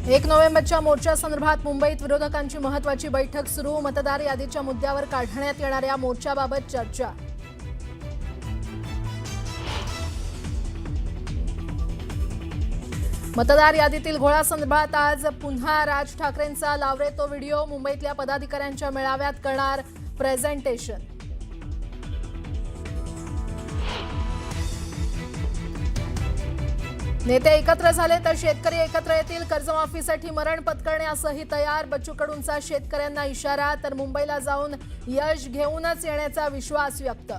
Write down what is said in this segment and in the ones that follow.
1 नोव्हेंबरच्या मोर्चासंदर्भात मुंबईत विरोधकांची महत्त्वाची बैठक सुरू। मतदार यादीच्या मुद्द्यावर काढण्यात येणाऱ्या मोर्चाबाबत चर्चा। मतदार यादीतील घोळासंदर्भात आज पुन्हा राज ठाकरेंचा लावरे तो व्हिडिओ। मुंबईतल्या पदाधिकाऱ्यांच्या मेळाव्यात करणार प्रेझेंटेशन। नेते एकत्र झाले तर शेतकरी एकत्र येतील। कर्जमाफीसाठी मरण पत्करण्यासही तयार। बच्चू कडूंचा शेतकऱ्यांना इशारा। तर मुंबईला जाऊन यश घेऊनच येण्याचा विश्वास व्यक्त।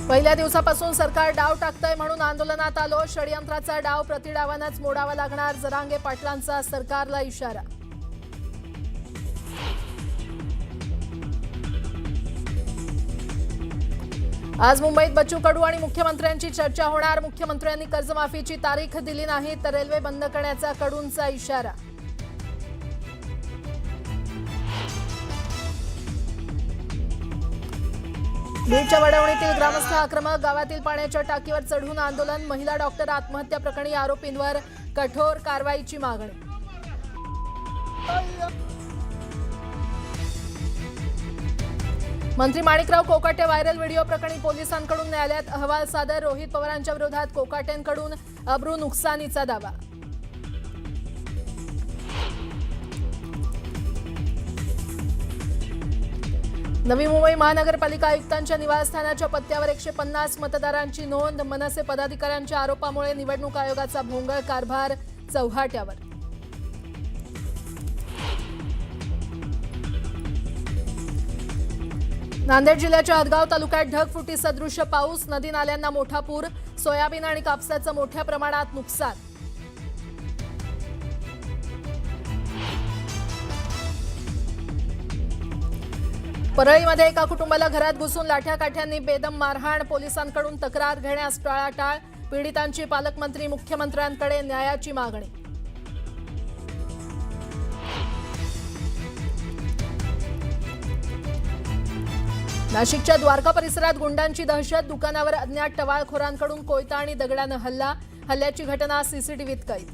पहिल्या दिवसापासून सरकार डाव टाकतंय म्हणून आंदोलनात आलो। षडयंत्राचा डाव प्रतिडावानंच मोडावा लागणार। जरांगे पाटलांचा सरकारला इशारा। आज मुंबईत बच्चू कडू आणि मुख्यमंत्र्यांची चर्चा होणार। मुख्यमंत्र्यांनी कर्जमाफीची तारीख दिली नाही तर रेल्वे बंद करण्याचा कडूंचा इशारा। बीडच्या वडवणीतील ग्रामस्थ आक्रमक। गावातील पाण्याच्या टाकीवर चढून आंदोलन। महिला डॉक्टर आत्महत्या प्रकरणी आरोपींवर कठोर कारवाईची मागणी। मंत्री माणिकराव कोकाटे व्हायरल व्हिडिओ प्रकरणी पोलिसांकडून न्यायालयात अहवाल सादर। रोहित पवारांच्या विरोधात कोकाटेंकडून अब्रू नुकसानीचा दावा। नवी मुंबई महानगरपालिका आयुक्तांच्या निवासस्थानाच्या पत्त्यावर 150 मतदारांची नोंद। मनसे पदाधिकाऱ्यांच्या आरोपामुळे निवडणूक आयोगाचा भोंगळ कारभार चव्हाट्यावर। नांदेड जिल्ह्याच्या हदगाव तालुक्यात ढगफुटी सदृश पाऊस। नदी नाल्यांना मोठा पूर। सोयाबीन आणि कापसाचं मोठ्या प्रमाणात नुकसान। परळीमध्ये एका कुटुंबाला घरात घुसून लाठ्याकाठ्यांनी बेदम मारहाण। पोलिसांकडून तक्रार घेण्यास टाळाटाळ। पीडितांची पालकमंत्री मुख्यमंत्र्यांकडे न्यायाची मागणी। नाशिकच्या द्वारका परिसरात गुंडांची दहशत। दुकानावर अज्ञात टवाळखोरांकडून कोयता आणि दगडानं हल्ला। हल्ल्याची घटना सीसीटीव्हीत कैद।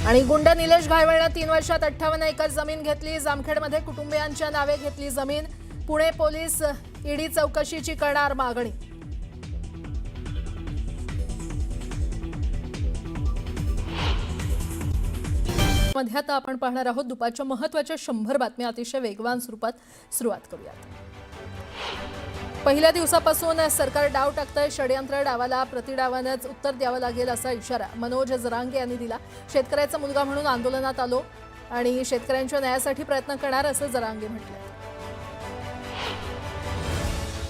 आणि गुंड निलेश घायवळनं 3 वर्षात 58 एकर जमीन घेतली। जामखेडमध्ये कुटुंबियांच्या नावे घेतली जमीन। पुणे पोलीस ईडी चौकशीची करणार मागणी। मध्ये आता आपण पाहणार आहोत दुपारच्या महत्त्वाच्या 100 बातम्या अतिशय वेगवान स्वरूपात। सुरुवात करूयात। पहिल्या दिवसापासून सरकार डाव टाकतंय। षडयंत्र डावाला प्रतिडावानंच उत्तर द्यावं लागेल असा इशारा मनोज जरांगे यांनी दिला। शेतकऱ्याचा मुलगा म्हणून आंदोलनात आलो आणि शेतकऱ्यांच्या न्यायासाठी प्रयत्न करणार असं जरांगे म्हटलं।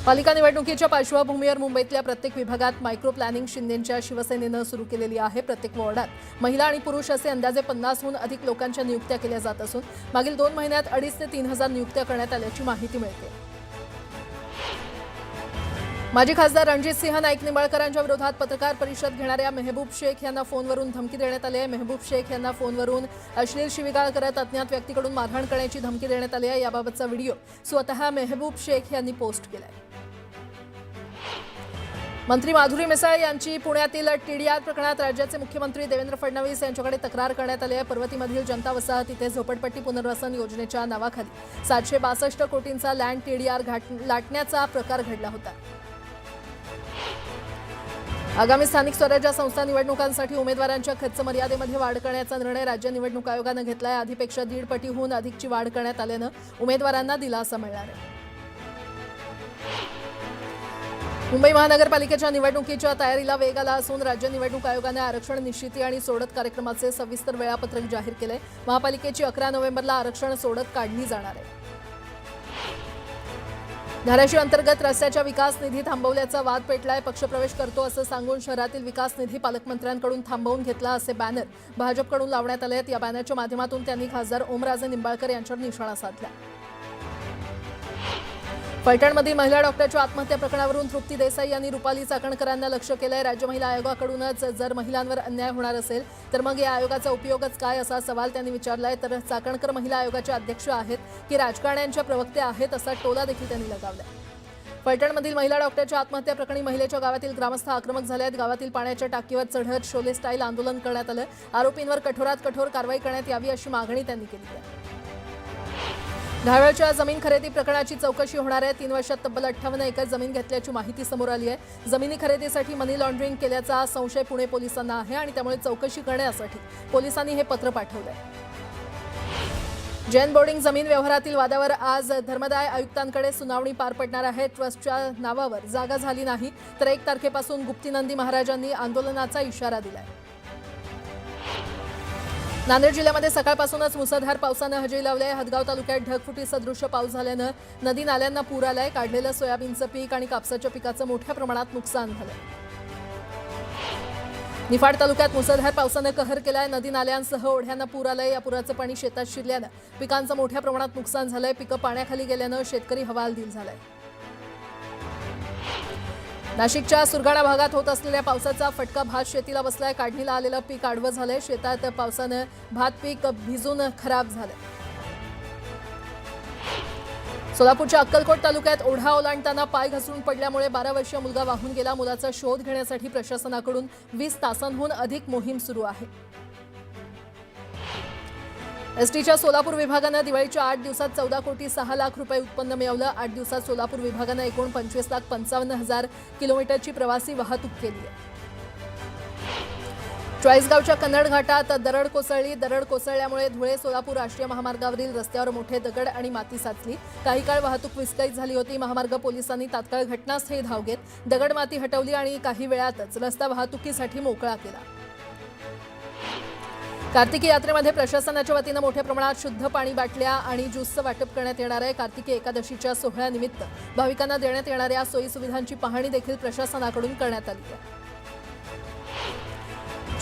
पालिका निवडणुकीच्या पार्श्वभूमीवर मुंबईतल्या प्रत्येक विभागात मायक्रो प्लॅनिंग शिंदेंच्या शिवसेनेनं सुरू केलेली आहे। प्रत्येक वॉर्डात महिला आणि पुरुष असे अंदाजे 50हून अधिक लोकांच्या नियुक्त्या केल्या जात असून मागील 2 महिन्यात 2,500 ते 3,000 नियुक्त्या करण्यात आल्याची माहिती मिळते। माजी खासदार रणजित सिंह नाईक निंबाळकरांच्या विरोधात पत्रकार परिषद घेणाऱ्या मेहबूब शेख यांना फोनवरून धमकी देण्यात आली आहे। मेहबूब शेख यांना फोनवरून अश्लील शिवीगाळ करत अज्ञात व्यक्तीकडून मारहाण करण्याची धमकी देण्यात आली आहे। याबाबतचा व्हिडिओ स्वतः मेहबूब शेख यांनी पोस्ट केलाय। मंत्री माधुरी मिसाळ यांची पुण्यातील टीडीआर प्रकरणात राज्याचे मुख्यमंत्री देवेंद्र फडणवीस यांच्याकडे तक्रार करण्यात आली आहे। पर्वतीमधील जनता वसाहत इथे झोपडपट्टी पुनर्वसन योजनेच्या नावाखाली 762 कोटींचा लँड टीडीआर लाटण्याचा प्रकार घडला होता। आगामी स्थानिक स्वराज्य संस्था निवडणुकांसाठी उमेदवारांच्या खर्च मर्यादेमध्ये वाढ करण्याचा निर्णय राज्य निवडणूक आयोगानं घेतला आहे। आधीपेक्षा 1.5 पटीहून अधिकची वाढ करण्यात आल्यानं उमेदवारांना दिलासा मिळणार आहे। मुंबई महानगरपालिकेच्या निवडणुकीच्या तयारीला वेग आला असून राज्य निवडणूक आयोगाने आरक्षण निश्चिती आणि सोडत कार्यक्रमाचे सविस्तर वेळापत्रक जाहीर केले। महापालिकेची 11 नोव्हेंबरला आरक्षण सोडत काढली जाणार आहे। धाराशिव अंतर्गत रस्त्याच्या विकास निधी थांबवल्याचा वाद पेटलाय। पक्षप्रवेश करतो असं सांगून शहरातील विकास निधी पालकमंत्र्यांकडून थांबवून घेतला असे बॅनर भाजपकडून लावण्यात आले आहेत। या बॅनरच्या माध्यमातून त्यांनी खासदार ओमराजे निंबाळकर यांच्यावर निशाणा साधला। फलटणमधील महिला डॉक्टरच्या आत्महत्या प्रकरणावरून तृप्ती देसाई यांनी रुपाली चाकणकरांना लक्ष केलंय। राज्य महिला आयोगाकडूनच जर महिलांवर अन्याय होणार असेल तर मग या आयोगाचा उपयोगच काय असा सवाल त्यांनी विचारलाय। तर चाकणकर महिला आयोगाचे अध्यक्ष आहेत की राजकारण्यांच्या प्रवक्ते आहेत असा टोला देखील त्यांनी लगावलाय। फलटणमधील महिला डॉक्टरच्या आत्महत्या प्रकरणी महिलेच्या गावातील ग्रामस्थ आक्रमक झाले आहेत। गावातील पाण्याच्या टाकीवर चढत शोले स्टाईल आंदोलन करण्यात आलं। आरोपींवर कठोरात कठोर कारवाई करण्यात यावी अशी मागणी त्यांनी केली आहे। धारवाडच्या जमीन खरेदी प्रकरणाची चौकशी होणार आहे। 3 वर्षात तब्बल 58 एकर जमीन घेतल्याची माहिती समोर आली आहे। जमिनी खरेदीसाठी मनी लॉन्ड्रिंग केल्याचा संशय पुणे पोलिसांना आहे आणि त्यामुळे चौकशी करण्यासाठी पोलिसांनी हे पत्र पाठवलंय। जैन बोर्डिंग जमीन व्यवहारातील वादावर आज धर्मदाय आयुक्तांकडे सुनावणी पार पडणार आहे। ट्रस्टच्या नावावर जागा झाली नाही तर 1 तारखेपासून गुप्तीनंदी महाराजांनी आंदोलनाचा इशारा दिलाय। नांदेड जिल्ह्यामध्ये सकाळपासूनच मुसळधार पावसानं हजेरी लावली आहे। हदगाव तालुक्यात ढगफुटी सदृश्य पाऊस झाल्यानं नदी नाल्यांना पूर आलाय। काढलेलं सोयाबीनचं पीक आणि कापसाच्या पिकाचं मोठ्या प्रमाणात नुकसान झालंय। निफाड तालुक्यात मुसळधार पावसानं कहर केलाय। नदी नाल्यांसह ओढ्यांना पूर आलाय। या पुराचं पाणी शेतात शिरल्यानं पिकांचं मोठ्या प्रमाणात नुकसान झालंय। पिकं पाण्याखाली गेल्यानं शेतकरी हवालदिल झालाय। नाशिकच्या सुरगाणा भागात होत असलेल्या पावसाचा फटका भात शेतीला बसलाय। काढणीला आलेलं पीक आडवं झालंय। शेतात पावसानं भात पीक भिजून खराब झालंय। सोलापूरच्या अक्कलकोट तालुक्यात ओढा ओलांडताना पाय घसरून पडल्यामुळे 12 वर्षीय मुलगा वाहून गेला। मुलाचा शोध घेण्यासाठी प्रशासनाकडून 20 तासांहून अधिक मोहीम सुरू आहे। एसटीच्या सोलापूर विभागानं दिवाळीच्या 8 दिवसात 14 कोटी 6 लाख रुपये उत्पन्न मिळवलं। 8 दिवसात सोलापूर विभागानं एकूण 25,55,000 किलोमीटरची प्रवासी वाहतूक केली आहे। चाळीसगावच्या कन्नड घाटात दरड कोसळली। दरड कोसळल्यामुळे धुळे सोलापूर राष्ट्रीय महामार्गावरील रस्त्यावर मोठे दगड आणि माती साचली। काही काळ वाहतूक विस्कळीत झाली होती। महामार्ग पोलिसांनी तात्काळ घटनास्थळी धाव घेत दगड माती हटवली आणि काही वेळातच रस्ता वाहतुकीसाठी मोकळा केला। कार्तिकी यात्रेमध्ये प्रशासनाच्या वतीनं मोठ्या प्रमाणात शुद्ध पाणी बाटल्या आणि ज्यूसचं वाटप करण्यात येणार आहे। कार्तिकी एकादशीच्या सोहळ्यानिमित्त भाविकांना देण्यात येणाऱ्या सोयीसुविधांची पाहणी देखील प्रशासनाकडून करण्यात आली आहे।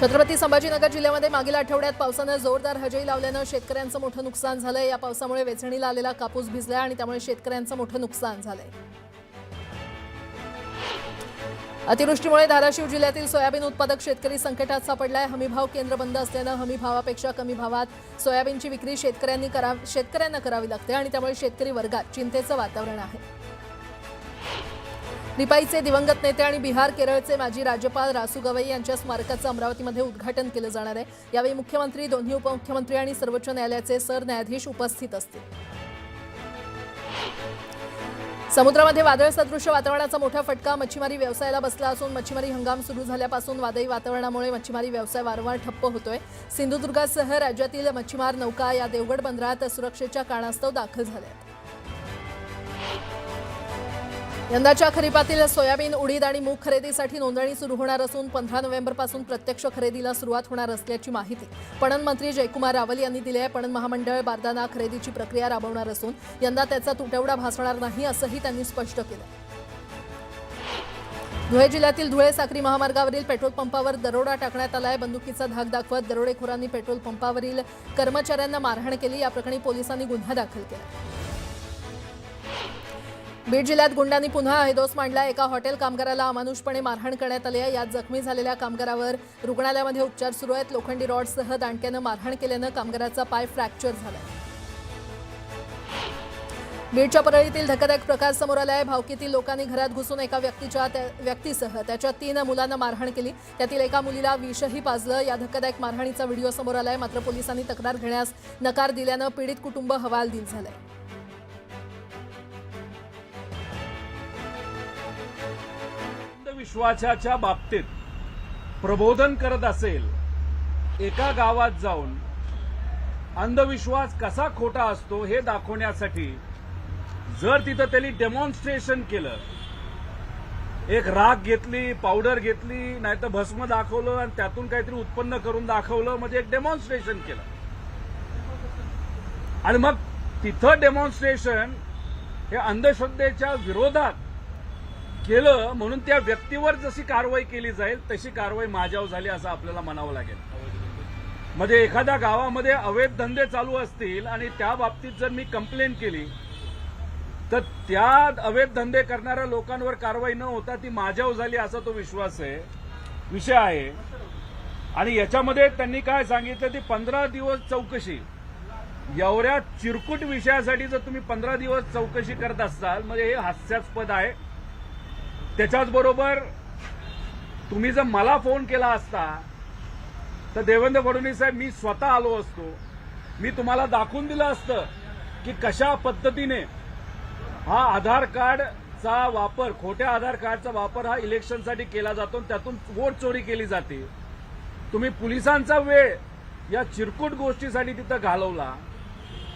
छत्रपती संभाजीनगर जिल्ह्यामध्ये मागील आठवड्यात पावसानं जोरदार हजेरी लावल्यानं शेतकऱ्यांचं मोठं नुकसान झालंय। या पावसामुळे वेचणीला आलेला कापूस भिजलाय आणि त्यामुळे शेतकऱ्यांचं मोठं नुकसान झालंय। अतिवृष्टीमुळे धाराशिव जिल्ह्यातील सोयाबीन उत्पादक शेतकरी संकटात सापडलाय। हमीभाव केंद्र बंद असल्यानं हमी भावापेक्षा कमी भावात सोयाबीनची विक्री शेतकऱ्यांना करावी लागते आणि त्यामुळे शेतकरी वर्गात चिंतेचं वातावरण आहे। रिपाईचे दिवंगत नेते आणि बिहार केरळचे माजी राज्यपाल रासू गवई यांच्या स्मारकाचं अमरावतीमध्ये उद्घाटन केलं जाणार आहे। यावेळी मुख्यमंत्री, दोन्ही उपमुख्यमंत्री आणि सर्वोच्च न्यायालयाचे सरन्यायाधीश उपस्थित असतील। समुद्रामध्ये वादळ सदृश्य वातावरणाचा मोठा फटका मच्छीमारी व्यवसायाला बसला असून मच्छीमारी हंगाम सुरू झाल्यापासून वादळी वातावरणामुळे मच्छीमारी व्यवसाय वारंवार ठप्प होतोय। सिंधुदुर्गासह राज्यातील मच्छीमार नौका या देवगड बंदरात सुरक्षेच्या कारणास्तव दाखल झाल्या आहेत। यंदाच्या खरीपातील सोयाबीन, उडीद आणि मूग खरेदीसाठी नोंदणी सुरू होणार असून 15 नोव्हेंबरपासून प्रत्यक्ष खरेदीला सुरुवात होणार असल्याची माहिती पणन मंत्री जयकुमार रावल यांनी दिली आहे। पणन महामंडळ बारदाना खरेदीची प्रक्रिया राबवणार असून यंदा त्याचा तुटवडा भासणार नाही असंही त्यांनी स्पष्ट केलं। धुळे जिल्ह्यातील धुळे साक्री महामार्गावरील पेट्रोल पंपावर दरोडा टाकण्यात आलाय। बंदुकीचा धाक दाखवत दरोडेखोरांनी पेट्रोल पंपावरील कर्मचाऱ्यांना मारहाण केली। या प्रकरणी पोलिसांनी गुन्हा दाखल केला। बीड जिल्ह्यात गुंडांनी पुन्हा हैदोस मांडला। एका हॉटेल कामगाराला अमानुषपणे मारहाण करण्यात आली आहे। यात जखमी झालेल्या कामगारावर रुग्णालयामध्ये उपचार सुरू आहेत। लोखंडी रॉडसह दांडक्यानं मारहाण केल्यानं कामगाराचा पाय फ्रॅक्चर झाला। बीडच्या परळीतील धक्कादायक प्रकार समोर आला आहे। भावकीतील लोकांनी घरात घुसून एका व्यक्तीसह त्याच्या 3 मुलांना मारहाण केली। त्यातील एका मुलीला विषही पाजलं। या धक्कादायक मारहाणीचा व्हिडिओ समोर आलाय। मात्र पोलिसांनी तक्रार घेण्यास नकार दिल्यानं पीडित कुटुंब हवालदिल झालंय। विश्वासाच्या बाबतीत प्रबोधन करत असेल, एका गावात जाऊन अंधविश्वास कसा खोटा असतो हे दाखवण्यासाठी जर तिथं त्यांनी डेमॉन्स्ट्रेशन केलं, एक राख घेतली, पावडर घेतली, नाहीतर भस्म दाखवलं आणि त्यातून काहीतरी उत्पन्न करून दाखवलं, म्हणजे एक डेमॉन्स्ट्रेशन केलं आणि मग तिथं डेमॉन्स्ट्रेशन हे अंधश्रद्धेच्या विरोधात केलं म्हणून त्या व्यक्तीवर जशी कारवाई केली जाईल तशी कारवाई माझ्यावर झाली असं आपल्याला म्हणावं लागेल। म्हणजे एखाद्या गावामध्ये अवैध धंदे चालू असतील आणि त्या बाबतीत जर मी कंप्लेंट केली तर त्या अवैध धंदे करणाऱ्या लोकांवर कारवाई न होता ती माझ्यावर झाली असा तो विषय आहे. आणि याच्यामध्ये त्यांनी काय सांगितलं ती 15 दिवस चौकशी. एवढ्या चिरकुट विषयासाठी जर तुम्ही 15 दिवस चौकशी करत असाल म्हणजे हे हास्यास्पद आहे. त्याच्याच बरोबर तुम्ही जर मला फोन केला असता तर देवेंद्र फडणवीस साहेब मी स्वतः आलो असतो. मी तुम्हाला दाखवून दिलं असतं की कशा पद्धतीने हा आधार कार्डचा वापर, खोट्या आधार कार्डचा वापर हा इलेक्शनसाठी केला जातो, त्यातून वोट चोरी केली जाते. तुम्ही पोलिसांचा वेळ या चिरकुट गोष्टीसाठी तिथं घालवला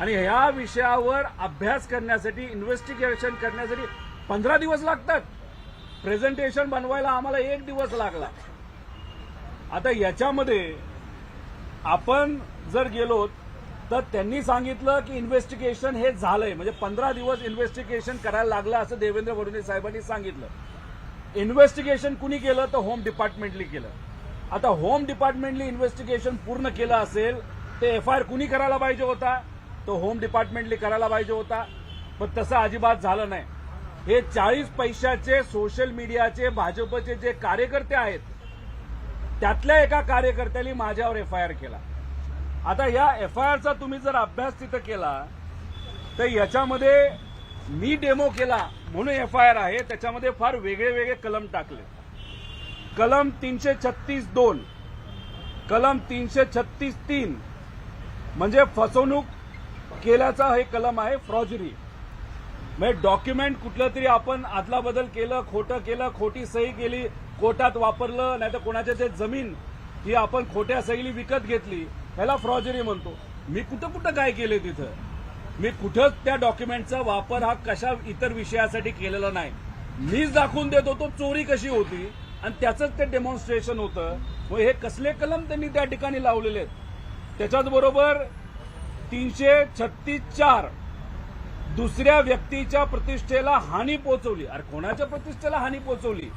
आणि ह्या विषयावर अभ्यास करण्यासाठी, इन्व्हेस्टिगेशन करण्यासाठी 15 दिवस लागतात. प्रेझेंटेशन बनवायला आम्हाला 1 दिवस लागला. आता याच्यामध्ये आपण जर गेलो तर त्यांनी सांगितलं की इन्व्हेस्टिगेशन हे झालंय, म्हणजे 15 दिवस इन्व्हेस्टिगेशन करायला लागलं असं देवेंद्र फडणवीस साहेबांनी सांगितलं. इन्व्हेस्टिगेशन कुणी केलं तर होम डिपार्टमेंटली केलं. आता होम डिपार्टमेंटली इन्व्हेस्टिगेशन पूर्ण केलं असेल ते FIR कुणी करायला पाहिजे होता, तो होम डिपार्टमेंटली करायला पाहिजे होता. पण तसं अजिबात झालं नाही. हे 40 पैशाचे सोशल मीडियाचे भाजपचे जे कार्यकर्ते आहेत त्यातल्या एका कार्यकर्त्याने माझ्यावर FIR केला. आता या FIRचा तुम्ही जर अभ्यास तिथं केला तर याच्यामध्ये मी डेमो केला म्हणून FIR आहे. त्याच्यामध्ये फार वेगळे कलम टाकले. कलम 336(2), कलम 336(3) म्हणजे फसवणूक केल्याचा हे कलम आहे, फ्रॉजरी. म्हणजे डॉक्युमेंट कुठलं तरी आपण आदला बदल केलं, खोटं केलं, खोटी सही केली, कोर्टात वापरलं, नाही तर कोणाच्या ते जमीन ही आपण खोट्या सहीली विकत घेतली, ह्याला फ्रॉजरी म्हणतो. मी कुठं काय केले तिथं? मी कुठंच त्या डॉक्युमेंटचा वापर हा कशा इतर विषयासाठी केलेला नाही. मीच दाखवून देत होतो चोरी कशी होती आणि त्याचंच ते डेमॉन्स्ट्रेशन होतं. मग हे कसले कलम त्यांनी त्या ठिकाणी लावलेले आहेत. त्याच्याच बरोबर 336(4) दुसऱ्या व्यक्तीच्या प्रतिष्ठेला हानी पोहोचवली. अरे कोणाच्या प्रतिष्ठेला हानी पोहोचवली?